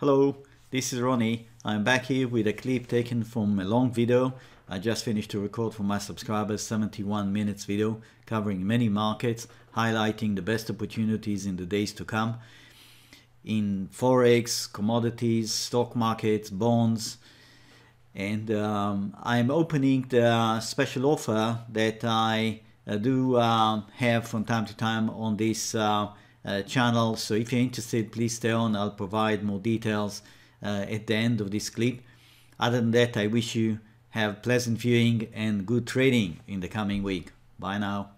Hello, this is Ronnie. I'm back here with a clip taken from a long video I just finished to record for my subscribers, 71 minutes video covering many markets, highlighting the best opportunities in the days to come in forex, commodities, stock markets, bonds, and I'm opening the special offer that I do have from time to time on this channel. So if you're interested, please stay on. I'll provide more details at the end of this clip. Other than that, I wish you have pleasant viewing and good trading in the coming week. Bye now.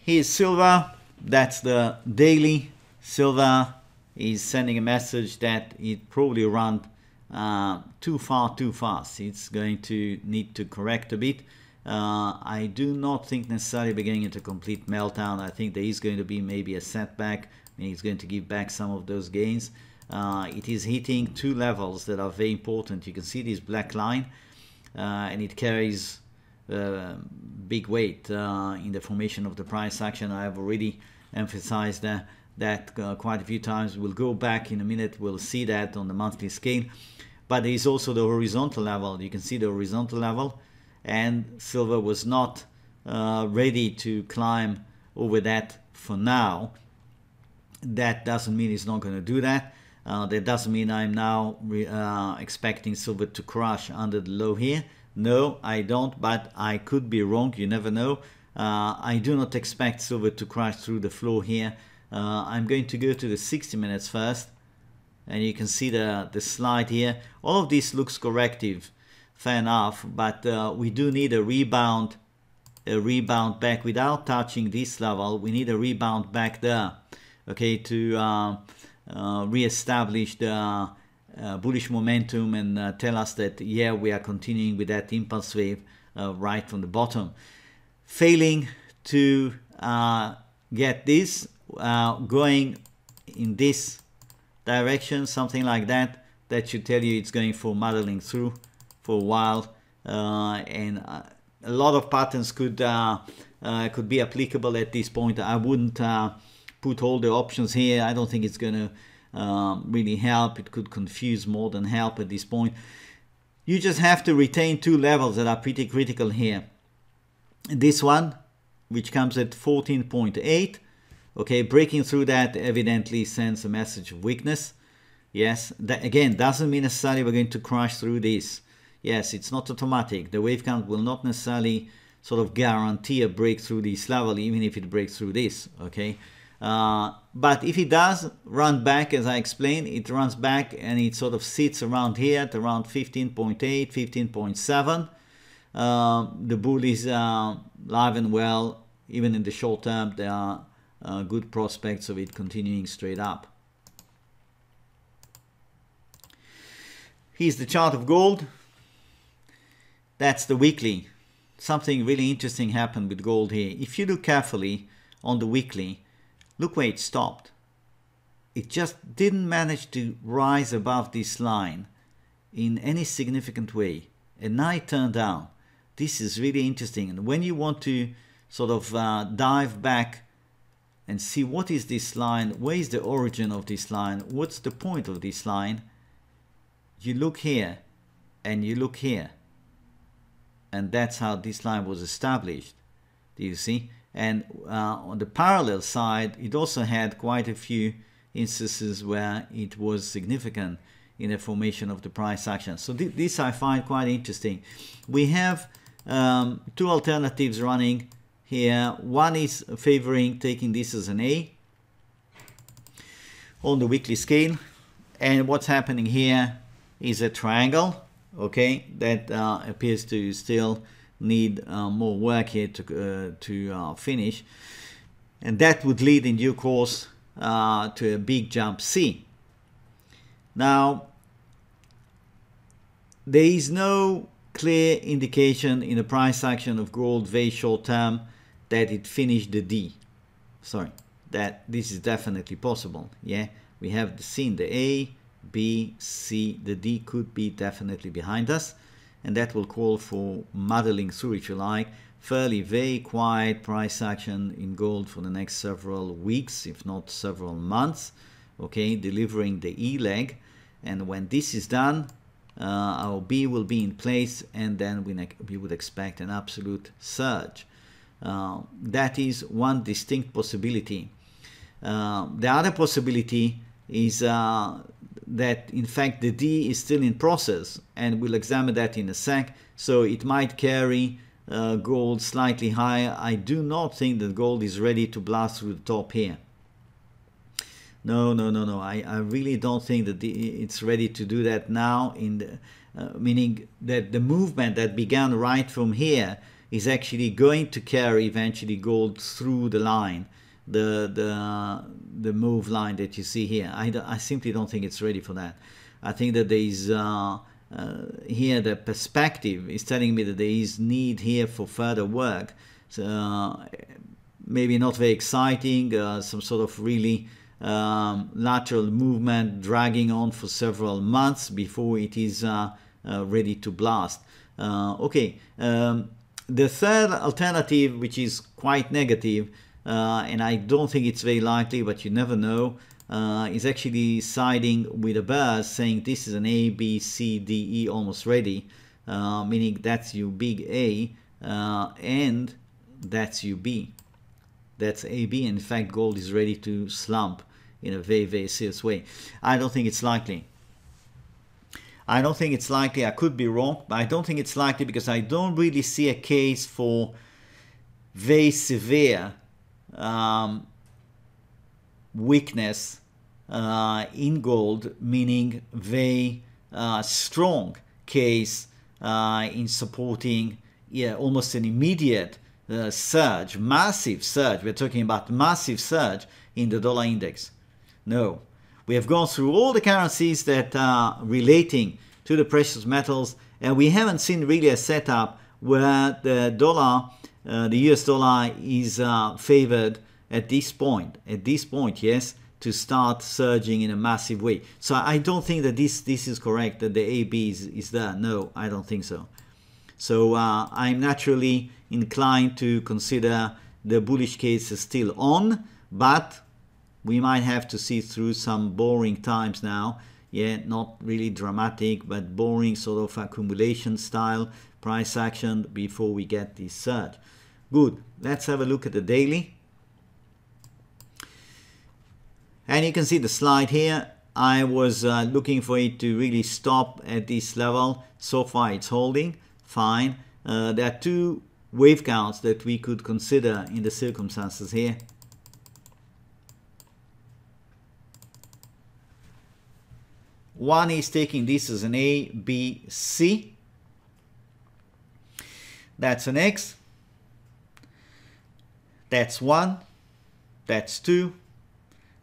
Here's silver. That's the daily. Silver is sending a message that it probably ran too fast. It's going to need to correct a bit. I do not think necessarily we're getting into a complete meltdown. I think there is going to be maybe a setback. Maybe it's going to give back some of those gains. It is hitting two levels that are very important. You can see this black line, and it carries big weight in the formation of the price action. I have already emphasized that quite a few times. We'll go back in a minute. We'll see that on the monthly scale. But there is also the horizontal level. You can see the horizontal level. And silver was not ready to climb over that for now. That doesn't mean it's not going to do that. That doesn't mean I'm now expecting silver to crash under the low here. No, I don't, but I could be wrong. You never know. I do not expect silver to crash through the floor here. I'm going to go to the 60 minutes first. And you can see the slide here. All of this looks corrective. Fair enough, but we do need a rebound back without touching this level. We need a rebound back there, okay, to re-establish the bullish momentum and tell us that, yeah, we are continuing with that impulse wave right from the bottom. Failing to get this going in this direction, something like that, that should tell you it's going for muddling through for a while, and a lot of patterns could be applicable at this point. I wouldn't put all the options here. I don't think it's going to really help. It could confuse more than help at this point. You just have to retain two levels that are pretty critical here. This one, which comes at 14.8, okay, breaking through that evidently sends a message of weakness. Yes, that again doesn't mean necessarily we're going to crash through this. Yes, it's not automatic. The wave count will not necessarily sort of guarantee a breakthrough this level, even if it breaks through this, okay? But if it does run back, as I explained, it runs back and it sort of sits around here at around 15.8, 15.7. The bull is live and well. Even in the short term, there are good prospects of it continuing straight up. Here's the chart of gold. That's the weekly. Something really interesting happened with gold here. If you look carefully on the weekly, look where it stopped. It just didn't manage to rise above this line in any significant way. And now it turned down. This is really interesting. And when you want to sort of dive back and see what is this line, where is the origin of this line, what's the point of this line, you look here and you look here. And that's how this line was established. Do you see? And on the parallel side, it also had quite a few instances where it was significant in the formation of the price action. So this I find quite interesting. We have two alternatives running here. One is favoring taking this as an A on the weekly scale. And what's happening here is a triangle. Okay, that appears to still need more work here to finish, and that would lead in due course to a big jump C. Now, there is no clear indication in the price action of gold very short term that it finished the D. Sorry, that this is definitely possible. Yeah, we have seen the A, B, C, the D could be definitely behind us, and that will call for muddling through, if you like, fairly very quiet price action in gold for the next several weeks, if not several months. okay, delivering the E leg. And when this is done, our B will be in place, and then we would expect an absolute surge. That is one distinct possibility. The other possibility is that in fact the D is still in process, and we'll examine that in a sec. So it might carry gold slightly higher. I do not think that gold is ready to blast through the top here. No. I really don't think that it's ready to do that now. Meaning that the movement that began right from here is actually going to carry eventually gold through the line, the move line that you see here. I simply don't think it's ready for that. I think that there is here the perspective is telling me that there is need here for further work. So, maybe not very exciting, some sort of really lateral movement dragging on for several months before it is ready to blast. Okay, the third alternative, which is quite negative, and I don't think it's very likely, but you never know, is actually siding with the bears, saying this is an A, B, C, D, E almost ready, meaning that's your big A, and that's your B. That's AB, and in fact gold is ready to slump in a very, very serious way. I don't think it's likely. I don't think it's likely. I could be wrong, but I don't think it's likely because I don't really see a case for very severe weakness in gold, meaning very strong case in supporting almost an immediate surge, massive surge. We're talking about massive surge in the dollar index. No, we have gone through all the currencies that are relating to the precious metals, and we haven't seen really a setup where the dollar, the US dollar, is favored at this point. At this point, yes, to start surging in a massive way. So I don't think that this is correct, that the AB is there. No, I don't think so. So I'm naturally inclined to consider the bullish case is still on, but we might have to see through some boring times now. Yeah, not really dramatic, but boring sort of accumulation style price action before we get this surge. Good. Let's have a look at the daily. And you can see the slide here. I was looking for it to really stop at this level. So far it's holding fine. There are two wave counts that we could consider in the circumstances here. One is taking this as an A, B, C. That's an X. That's 1. That's 2.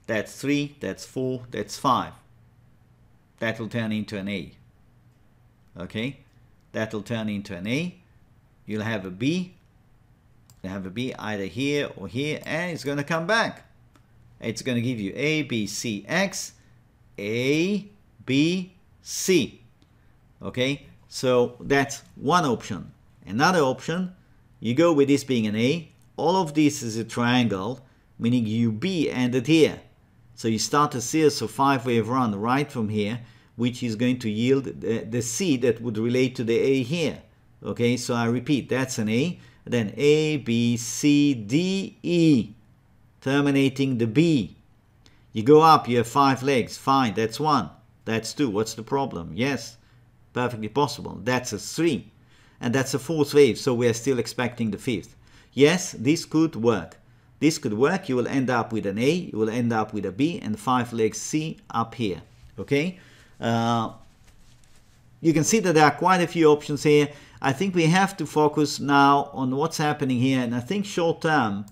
That's 3. That's 4. That's 5. That will turn into an A. Okay? That will turn into an A. You'll have a B. You'll have a B either here or here, and it's going to come back. It's going to give you A, B, C, X, A, B, C. Okay, so that's one option. Another option, you go with this being an A. All of this is a triangle, meaning UB ended here. So you start a series of 5-wave run right from here, which is going to yield the C that would relate to the A here. Okay, so I repeat, that's an A. Then A, B, C, D, E, terminating the B. You go up, you have 5 legs. Fine, that's 1. That's 2. What's the problem? Yes, perfectly possible. That's a 3. And that's a 4th wave, so we are still expecting the 5th. Yes, this could work. This could work. You will end up with an A, you will end up with a B, and 5 legs C up here. Okay? You can see that there are quite a few options here. I think we have to focus now on what's happening here, and I think short term,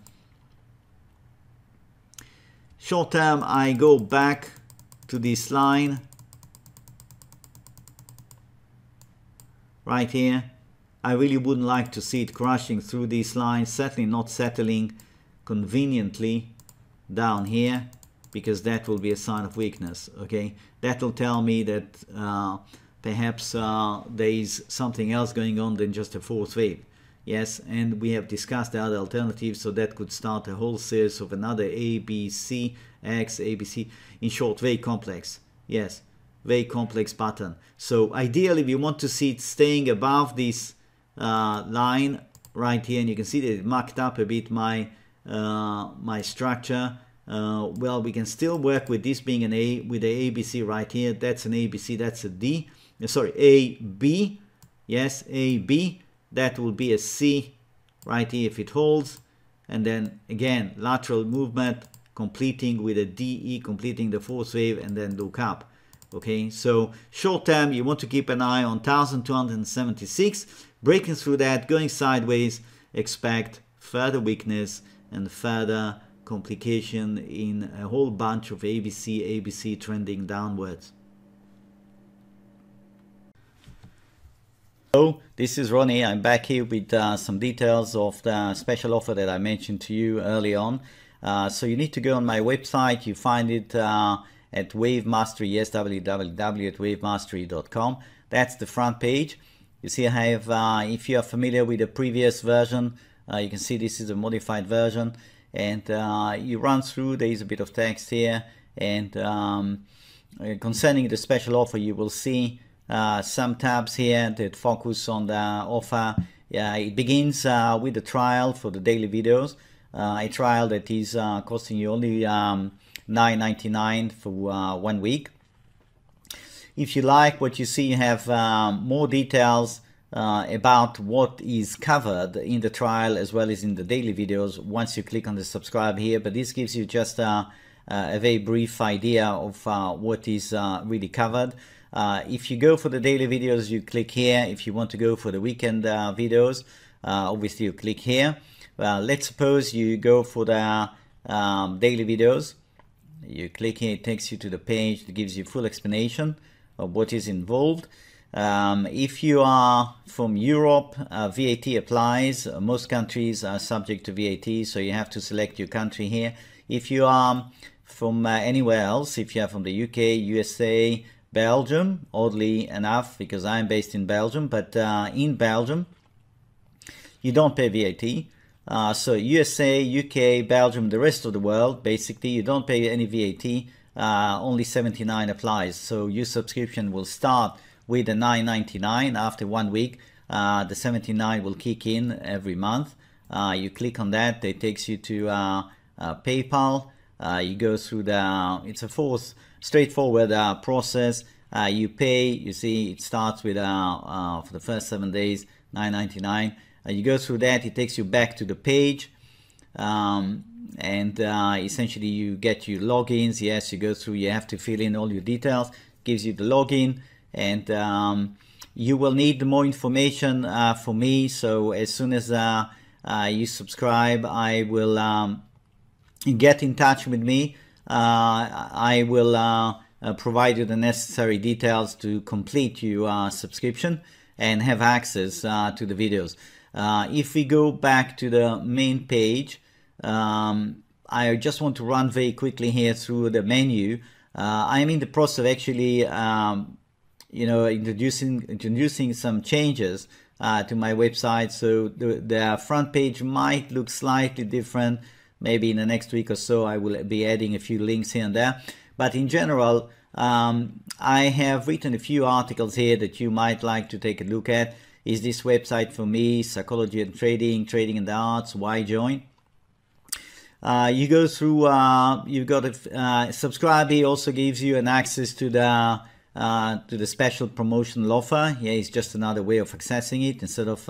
I go back to this line right here. I really wouldn't like to see it crashing through these lines, certainly not settling conveniently down here, because that will be a sign of weakness. Okay, that will tell me that perhaps there is something else going on than just a 4th wave. Yes, and we have discussed the other alternatives, so that could start a whole series of another A, B, C, X, A, B, C. In short, very complex. Yes, very complex pattern. So ideally, we want to see it staying above this line right here, and you can see that it marked up a bit my my structure. Well, we can still work with this being an A, with the ABC right here. That's an ABC, that's a D. Sorry, AB. Yes, AB. That will be a C right here if it holds. And then again, lateral movement, completing with a DE, completing the fourth wave, and then look up. Okay, so short term, you want to keep an eye on 1276. Breaking through that, going sideways, expect further weakness and further complication in a whole bunch of ABC trending downwards. Hello, this is Ronnie. I'm back here with some details of the special offer that I mentioned to you early on. So you need to go on my website. You find it at Wave Mastery, yes, www.wavemastery.com. That's the front page. You see I have, if you are familiar with the previous version, you can see this is a modified version, and you run through, there is a bit of text here, and concerning the special offer, you will see some tabs here that focus on the offer. It begins with the trial for the daily videos, a trial that is costing you only $9.99 for 1 week. If you like what you see, you have more details about what is covered in the trial as well as in the daily videos once you click on the subscribe here, but this gives you just a very brief idea of what is really covered. If you go for the daily videos, you click here. If you want to go for the weekend videos, obviously you click here. Let's suppose you go for the daily videos. You click here, it takes you to the page that gives you full explanation of what is involved. If you are from Europe, VAT applies. Most countries are subject to VAT, so you have to select your country here. If you are from anywhere else, if you are from the UK, USA, Belgium, oddly enough, because I'm based in Belgium, but in Belgium, you don't pay VAT. So USA, UK, Belgium, the rest of the world, basically, you don't pay any VAT. Only $79 applies. So your subscription will start with the $9.99. After 1 week, the $79 will kick in every month. You click on that, it takes you to PayPal. You go through the, it's a straightforward process. You pay, you see it starts with for the first 7 days, $9.99. You go through that, it takes you back to the page, and essentially you get your logins. Yes, you go through, you have to fill in all your details, gives you the login, and you will need more information for me. So as soon as you subscribe, I will get in touch with me. I will provide you the necessary details to complete your subscription and have access to the videos. If we go back to the main page, I just want to run very quickly here through the menu. I'm in the process of actually introducing some changes to my website, so the front page might look slightly different. Maybe in the next week or so I will be adding a few links here and there, but in general I have written a few articles here that you might like to take a look at. Is this website for me? Psychology and trading, trading and the arts, why join? You go through, you've got a subscribe here, also gives you an access to the special promotional offer. Yeah, it's just another way of accessing it. Instead of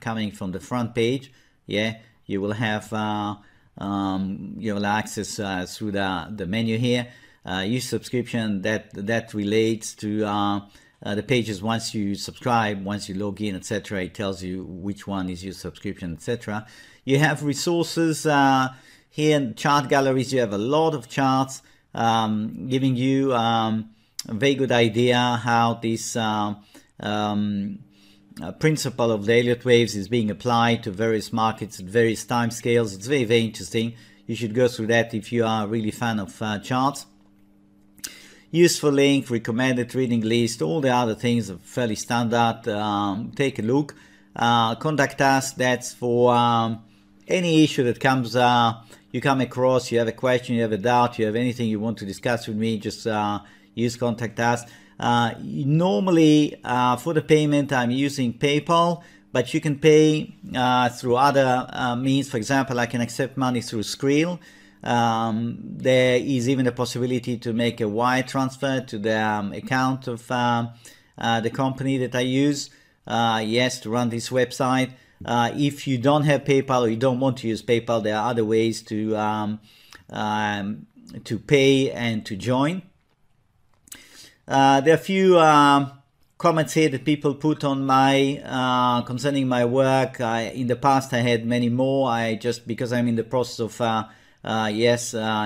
coming from the front page, yeah, you will have access through the menu here. Use subscription, that relates to the pages once you subscribe, once you log in, etc. It tells you which one is your subscription, etc. You have resources here in chart galleries. You have a lot of charts giving you a very good idea how this principle of the Elliott waves is being applied to various markets at various time scales. It's very, very interesting. You should go through that if you are really a fan of charts. Useful link, recommended reading list, all the other things are fairly standard. Take a look. contact us. That's for any issue that comes you come across. You have a question, you have a doubt, you have anything you want to discuss with me, just use contact us. Normally for the payment I'm using PayPal, but you can pay through other means. For example, I can accept money through Skrill. There is even a possibility to make a wire transfer to the account of the company that I use, yes, to run this website. If you don't have PayPal or you don't want to use PayPal, there are other ways to pay and to join. There are a few comments here that people put on my concerning my work. In the past I had many more. I just, because I'm in the process of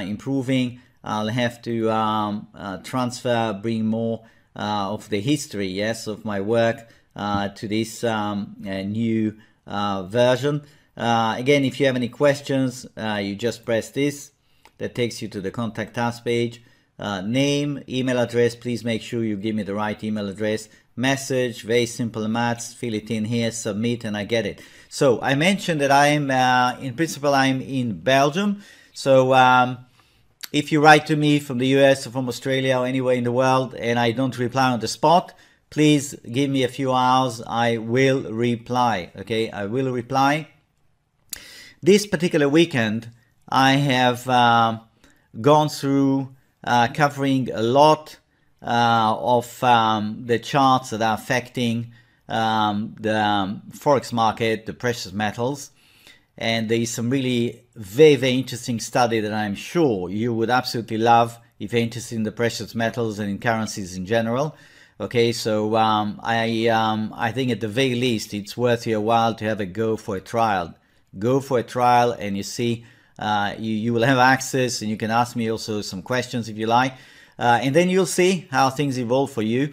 improving, I'll have to transfer, bring more of the history, yes, of my work to this new version. Again, if you have any questions, you just press this. That takes you to the contact us page. Name, email address, please make sure you give me the right email address. Message, very simple maths, fill it in here, submit, and I get it. So I mentioned that I'm in principle I'm in Belgium. So if you write to me from the US or from Australia or anywhere in the world and I don't reply on the spot, please give me a few hours. I will reply. Okay, I will reply. This particular weekend I have gone through covering a lot of the charts that are affecting the forex market, the precious metals. And there is some really very interesting study that I'm sure you would absolutely love if you're interested in the precious metals and in currencies in general. Okay, so I think at the very least it's worth your while to have a go for a trial. Go for a trial, and you see you will have access, and you can ask me also some questions if you like, and then you'll see how things evolve for you.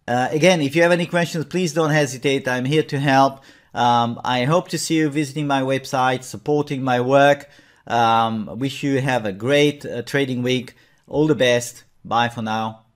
Again, if you have any questions, please don't hesitate. I'm here to help. I hope to see you visiting my website, supporting my work. Wish you have a great trading week. All the best. Bye for now.